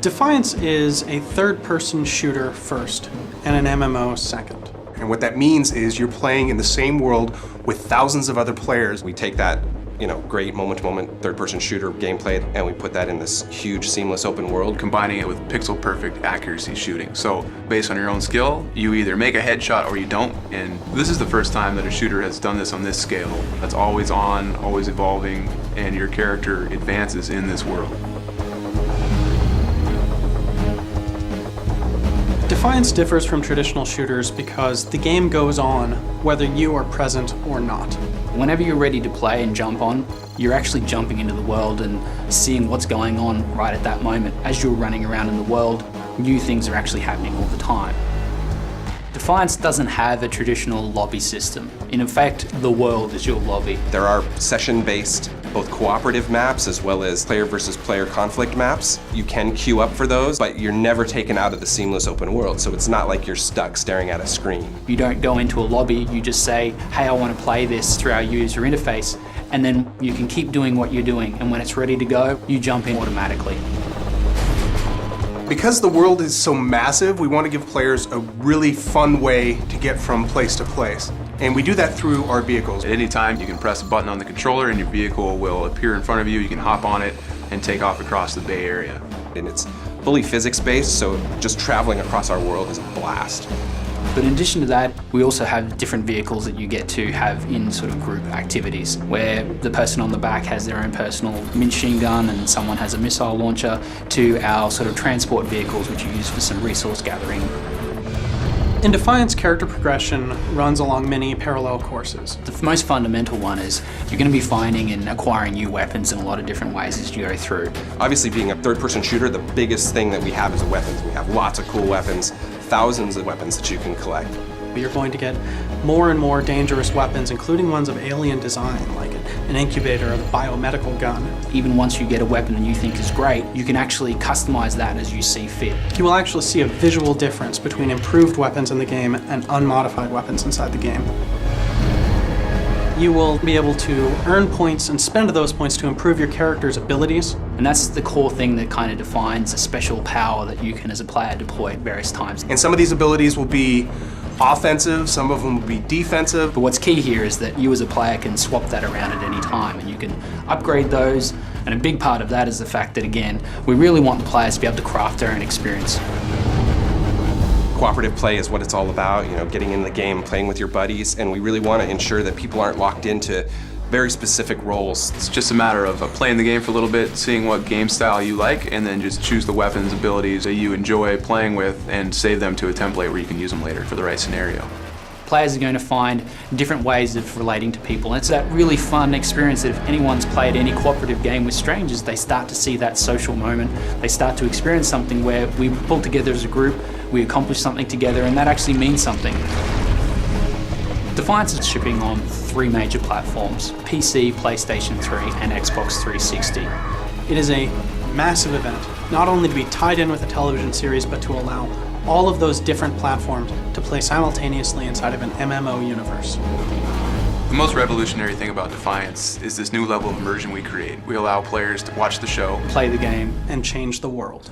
Defiance is a third-person shooter first, and an MMO second. And what that means is you're playing in the same world with thousands of other players. We take that, great moment-to-moment third-person shooter gameplay, and we put that in this huge, seamless open world. Combining it with pixel-perfect accuracy shooting. So, based on your own skill, you either make a headshot or you don't. And this is the first time that a shooter has done this on this scale. That's always on, always evolving, and your character advances in this world. Defiance differs from traditional shooters because the game goes on whether you are present or not. Whenever you're ready to play and jump on, you're actually jumping into the world and seeing what's going on right at that moment. As you're running around in the world, new things are actually happening all the time. Defiance doesn't have a traditional lobby system. In effect, the world is your lobby. There are session-based, both cooperative maps as well as player versus player conflict maps. You can queue up for those, but you're never taken out of the seamless open world, so it's not like you're stuck staring at a screen. You don't go into a lobby, you just say, hey, I want to play this through our user interface, and then you can keep doing what you're doing, and when it's ready to go, you jump in automatically. Because the world is so massive, we want to give players a really fun way to get from place to place. And we do that through our vehicles. At any time, you can press a button on the controller and your vehicle will appear in front of you. You can hop on it and take off across the Bay Area. And it's fully physics-based, so just traveling across our world is a blast. But in addition to that, we also have different vehicles that you get to have in sort of group activities, where the person on the back has their own personal machine gun and someone has a missile launcher, to our sort of transport vehicles, which you use for some resource gathering. In Defiance, character progression runs along many parallel courses. The most fundamental one is you're going to be finding and acquiring new weapons in a lot of different ways as you go through. Obviously, being a third-person shooter, the biggest thing that we have is weapons. We have lots of cool weapons, thousands of weapons that you can collect. You're going to get more and more dangerous weapons, including ones of alien design, like an incubator or a biomedical gun. Even once you get a weapon that you think is great, you can actually customize that as you see fit. You will actually see a visual difference between improved weapons in the game and unmodified weapons inside the game. You will be able to earn points and spend those points to improve your character's abilities. And that's the core thing that kind of defines a special power that you can, as a player, deploy at various times. And some of these abilities will be offensive, some of them will be defensive. But what's key here is that you as a player can swap that around at any time and you can upgrade those. And a big part of that is the fact that, again, we really want the players to be able to craft their own experience. Cooperative play is what it's all about, getting in the game, playing with your buddies, and we really want to ensure that people aren't locked into very specific roles. It's just a matter of playing the game for a little bit, seeing what game style you like, and then just choose the weapons, abilities that you enjoy playing with, and save them to a template where you can use them later for the right scenario. Players are going to find different ways of relating to people. And it's that really fun experience that if anyone's played any cooperative game with strangers, they start to see that social moment. They start to experience something where we pull together as a group, we accomplish something together, and that actually means something. Defiance is shipping on 3 major platforms: PC, PlayStation 3, and Xbox 360. It is a massive event, not only to be tied in with a television series, but to allow all of those different platforms to play simultaneously inside of an MMO universe. The most revolutionary thing about Defiance is this new level of immersion we create. We allow players to watch the show, play the game, and change the world.